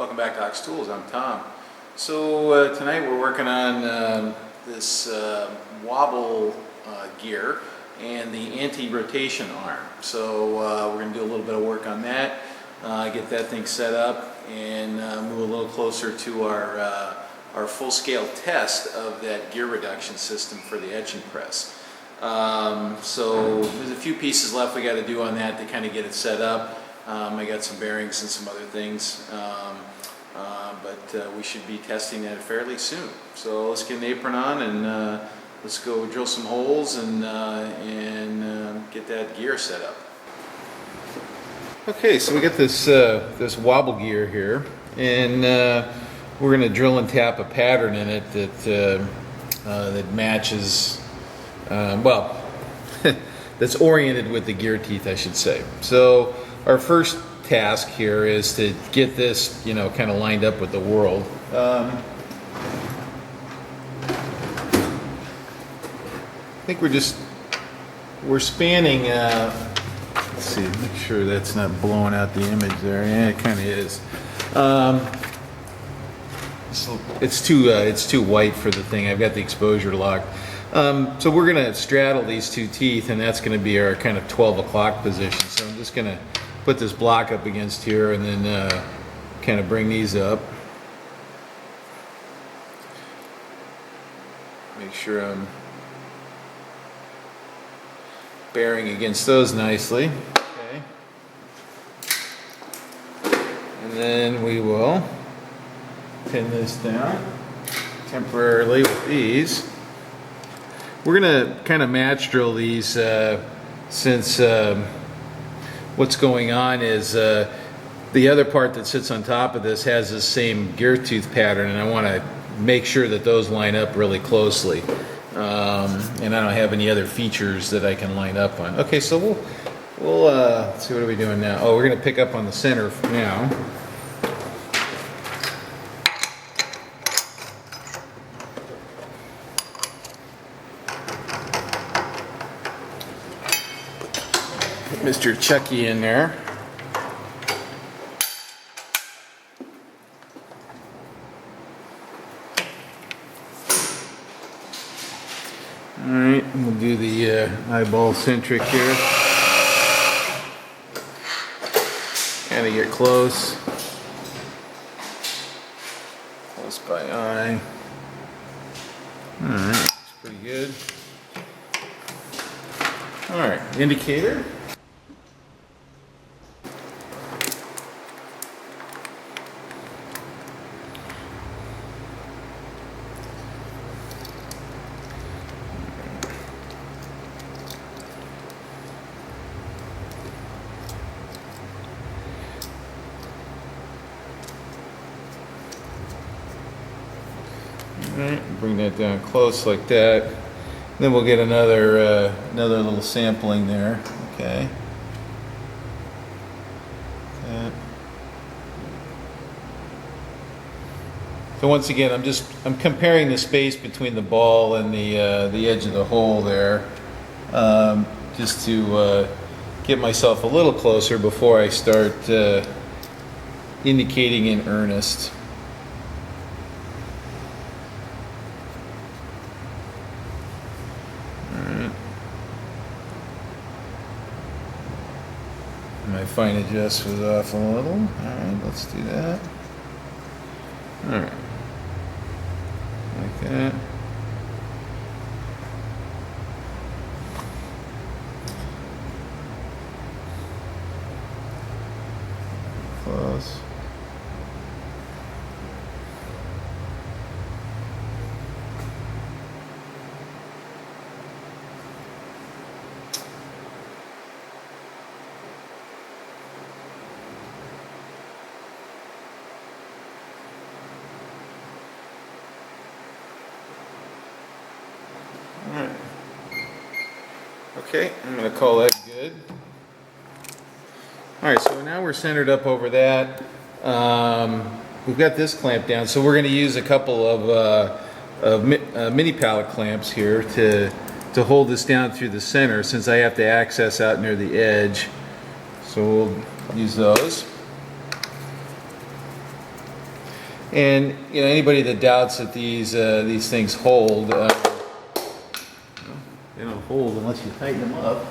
Welcome back to Ox Tools. I'm Tom. So tonight we're working on this Wabble gear and the anti-rotation arm. So we're going to do a little bit of work on that, get that thing set up, and move a little closer to our full-scale test of that gear reduction system for the etching press. So there's a few pieces left we got to do on that to kind of get it set up. I got some bearings and some other things, but we should be testing that fairly soon. So let's get an apron on and let's go drill some holes and get that gear set up. Okay, so we got this this Wabble gear here, and we're going to drill and tap a pattern in it that matches, well, that's oriented with the gear teeth, I should say. So our first task here is to get this, you know, kind of lined up with the world. I think we're spanning, let's see, make sure that's not blowing out the image there. Yeah, it kind of is. So it's too white for the thing. I've got the exposure locked. So we're going to straddle these two teeth, and that's going to be our kind of 12 o'clock position. So I'm just going to put this block up against here and then kind of bring these up. Make sure I'm bearing against those nicely. Okay. And then we will pin this down temporarily with these. We're going to kind of match drill these since what's going on is the other part that sits on top of this has the same gear tooth pattern, and I want to make sure that those line up really closely. And I don't have any other features that I can line up on. Okay, so we'll let's see, what are we doing now? Oh, we're going to pick up on the center now. Mr. Chucky in there. Alright, we'll do the eyeball centric here. Kind of get close. Close by eye. Alright, that's pretty good. Alright, indicator. Alright, bring that down close like that. Then we'll get another little sampling there. Okay. So once again, I'm comparing the space between the ball and the edge of the hole there, just to get myself a little closer before I start indicating in earnest. My fine adjust was off a little. Alright, let's do that. Alright. Like that. Close. Alright. Okay, I'm going to call that good. Alright, so now we're centered up over that. We've got this clamp down, so we're going to use a couple of mini pallet clamps here to hold this down through the center, since I have to access out near the edge. So we'll use those. And you know, anybody that doubts that these things hold, they don't hold unless you tighten them up.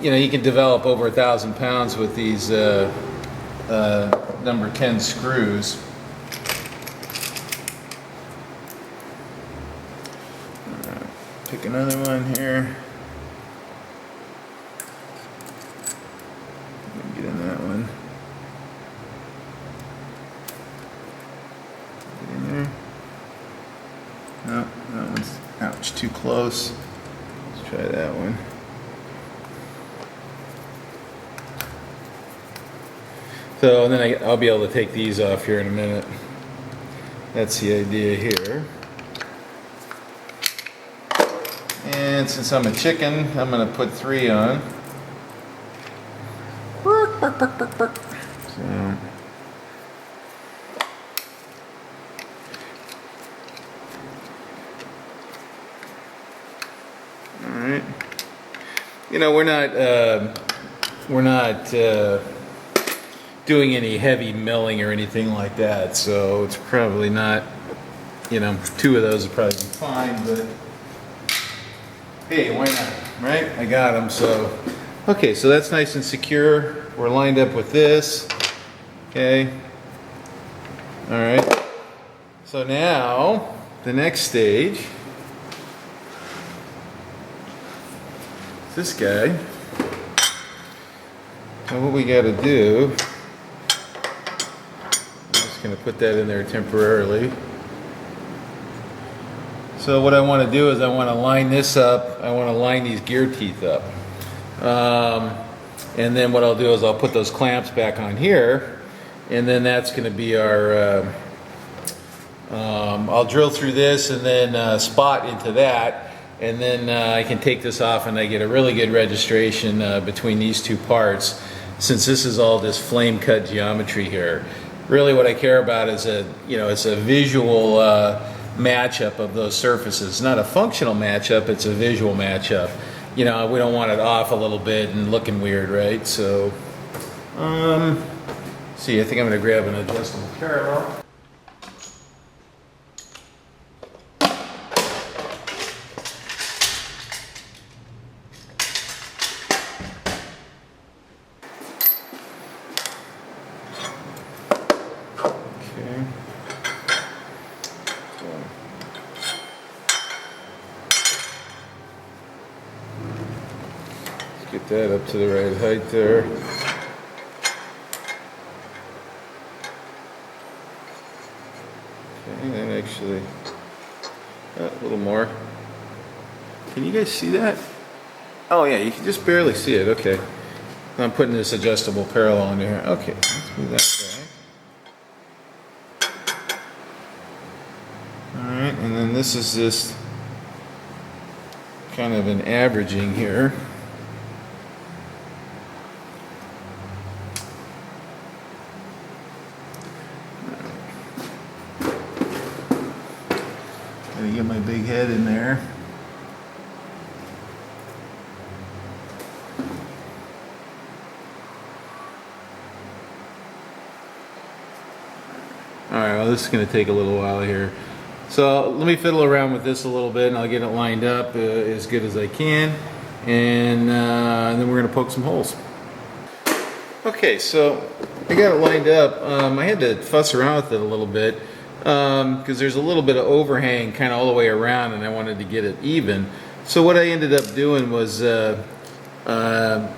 You know, you can develop over 1,000 pounds with these number 10 screws. Pick another one here. Get in that one. Get in there. No, that one's, ouch, too close. Let's try that one. So, and then I'll be able to take these off here in a minute. That's the idea here. And since I'm a chicken, I'm going to put 3 on. So, all right. You know, we're not doing any heavy milling or anything like that, so it's probably not, you know, 2 of those would probably be fine, but hey, why not, right? I got them, so. Okay, so that's nice and secure. We're lined up with this, okay? All right, so now, the next stage is this guy. So what we gotta do, going to put that in there temporarily. So what I want to do is I want to line this up. I want to line these gear teeth up. And then what I'll do is I'll put those clamps back on here, and then that's going to be our, I'll drill through this and then spot into that, and then I can take this off and I get a really good registration between these 2 parts, since this is all this flame cut geometry here. Really what I care about is it's a visual matchup of those surfaces. Not a functional matchup, it's a visual matchup. You know, we don't want it off a little bit and looking weird, right? So, see, I think I'm going to grab an adjustable parallel. Get that up to the right height there. Okay, and actually, a little more. Can you guys see that? Oh yeah, you can just barely see it. Okay. I'm putting this adjustable parallel in here. Okay, let's move that back. Alright, and then this is just kind of an averaging here. Gotta get my big head in there. Alright, well this is going to take a little while here. So let me fiddle around with this a little bit and I'll get it lined up as good as I can. And then we're going to poke some holes. Okay, so I got it lined up. I had to fuss around with it a little bit because there's a little bit of overhang kind of all the way around and I wanted to get it even. So what I ended up doing was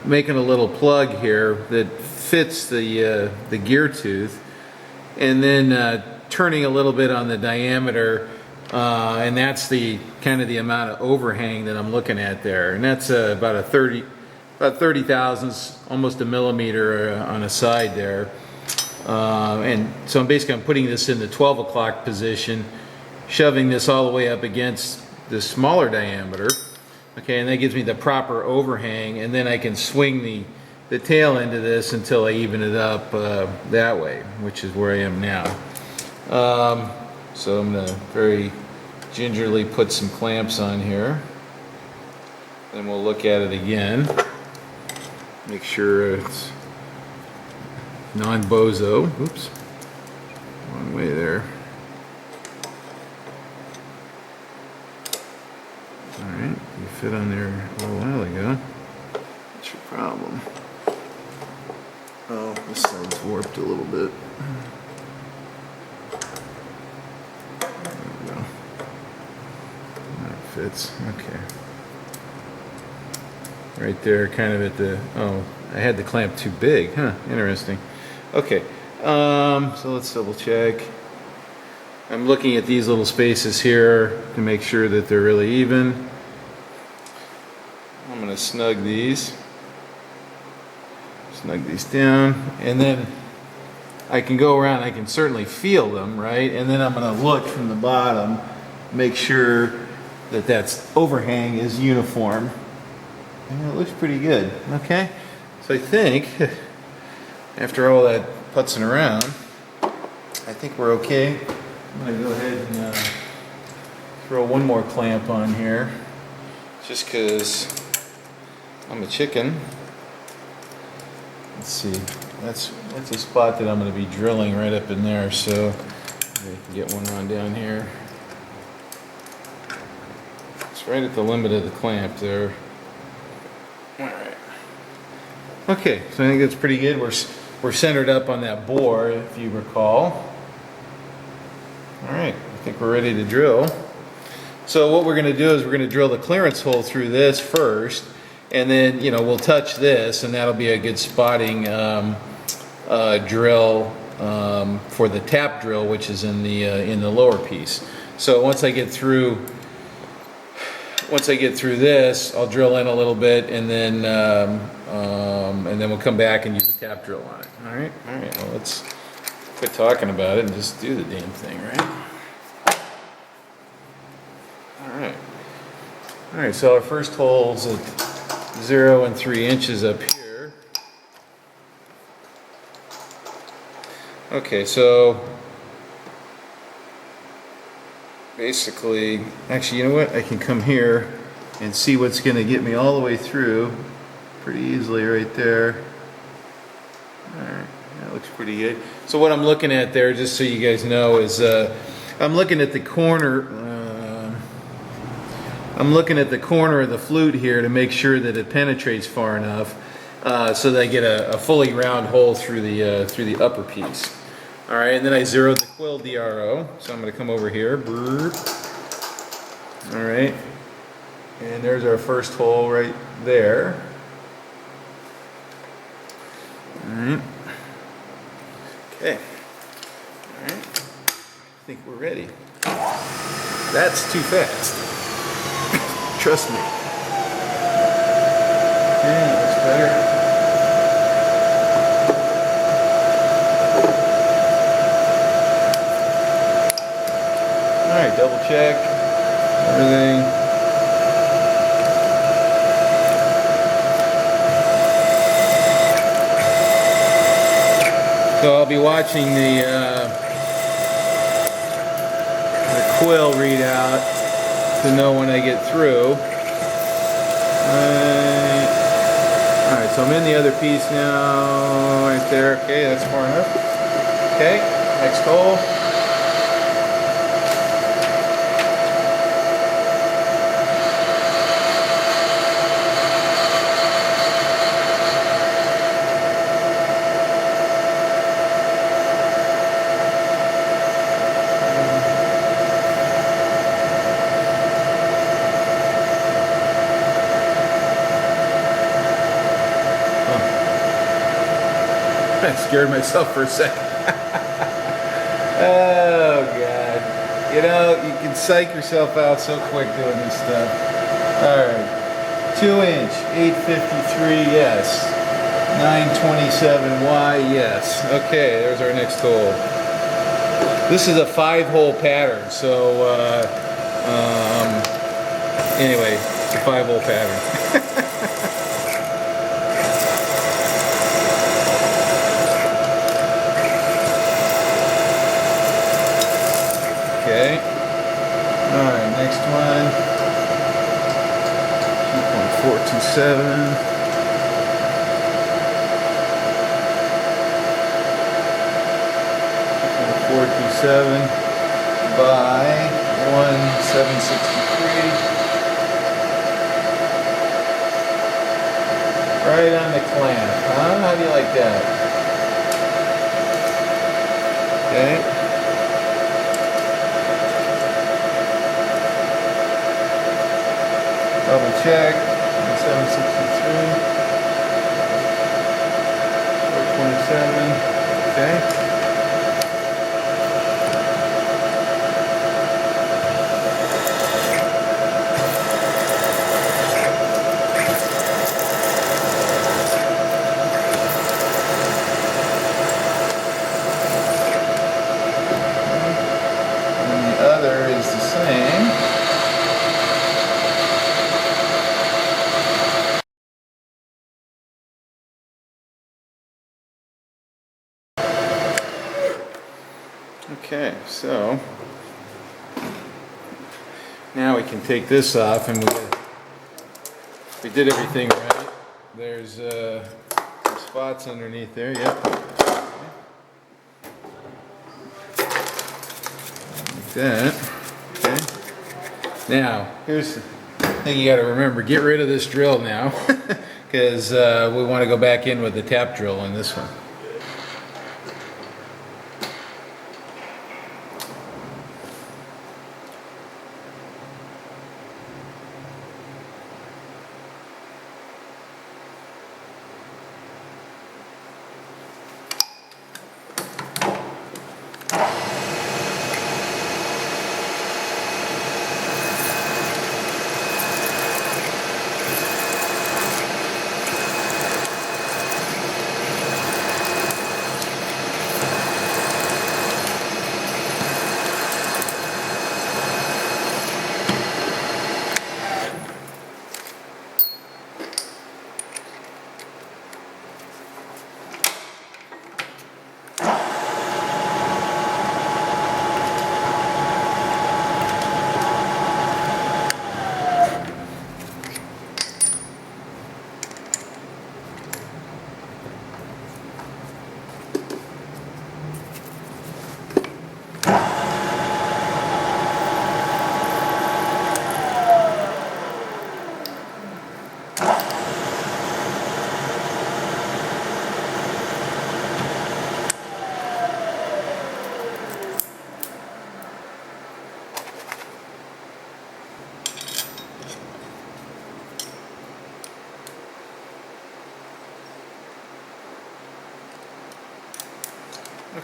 making a little plug here that fits the gear tooth, and then turning a little bit on the diameter, and that's the kind of the amount of overhang that I'm looking at there, and that's about 30 thousandths, almost a millimeter on a side there. And so I'm putting this in the 12 o'clock position, shoving this all the way up against the smaller diameter. Okay, and that gives me the proper overhang, and then I can swing the tail end of this until I even it up that way, which is where I am now. So I'm going to very gingerly put some clamps on here. Then we'll look at it again. Make sure it's non-bozo. Oops, wrong way there. All right, you fit on there a little while ago. What's your problem? Oh, this side's warped a little bit. There we go. That fits. Okay. Right there, kind of at the, oh, I had the clamp too big, huh? Interesting. Okay, so let's double check. I'm looking at these little spaces here to make sure that they're really even. I'm gonna snug these down, and then I can go around, I can certainly feel them, right? And then I'm gonna look from the bottom, make sure that that overhang is uniform. And it looks pretty good, okay? So I think, after all that putzing around, I think we're okay. I'm gonna go ahead and throw one more clamp on here, just because I'm a chicken. Let's see, that's a spot that I'm gonna be drilling right up in there, so I can get one on down here. It's right at the limit of the clamp there. Alright. Okay, so I think that's pretty good. We're centered up on that bore, if you recall. Alright, I think we're ready to drill. So what we're going to do is we're going to drill the clearance hole through this first, and then, you know, we'll touch this, and that'll be a good spotting drill for the tap drill, which is in the lower piece. So once I get through this, I'll drill in a little bit, and then we'll come back and use the tap drill on it. All right. Well, let's quit talking about it and just do the damn thing, right? All right. So our first hole's at 0 and 3 inches up here. Okay, so basically, actually, you know what? I can come here and see what's going to get me all the way through pretty easily right there. Alright, that looks pretty good. So what I'm looking at there, just so you guys know, is I'm looking at the corner of the flute here to make sure that it penetrates far enough so that I get a fully round hole through the upper piece. All right, and then I zeroed the quill DRO, so I'm going to come over here. All right, and there's our first hole right there. All right. Okay. All right. I think we're ready. That's too fast. Trust me. Okay, looks better. All right, double check everything. So I'll be watching the quill readout to know when I get through. Alright, so I'm in the other piece now, right there. Okay, that's far enough. Okay, next hole. I scared myself for a second. Oh God. You know, you can psych yourself out so quick doing this stuff. Alright. 2-inch, 853, yes. 927Y, yes. Okay, there's our next hole. This is a 5-hole pattern, so anyway, it's a 5-hole pattern. Okay. Alright, next one. 2.427. by 1,763. Right on the clamp, huh? How do you like that? Okay. Double check. 1,763. 427. Okay. Is the same. Okay, so now we can take this off, and we did everything right. There's some spots underneath there. Yep. Like that. Okay. Now, here's the thing you got to remember. Get rid of this drill now, because we want to go back in with the tap drill on this one.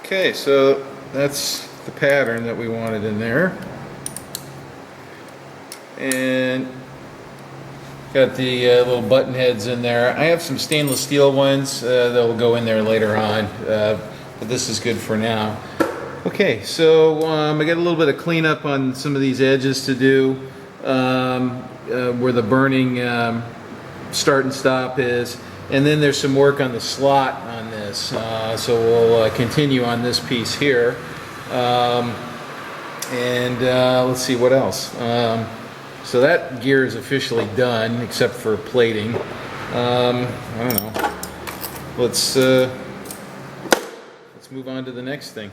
Okay, so that's the pattern that we wanted in there. And got the little button heads in there. I have some stainless steel ones that will go in there later on, but this is good for now. Okay, so I got a little bit of cleanup on some of these edges to do, where the burning start and stop is. And then there's some work on the slot on this, so we'll continue on this piece here. Let's see what else. So that gear is officially done, except for plating. I don't know. Let's move on to the next thing.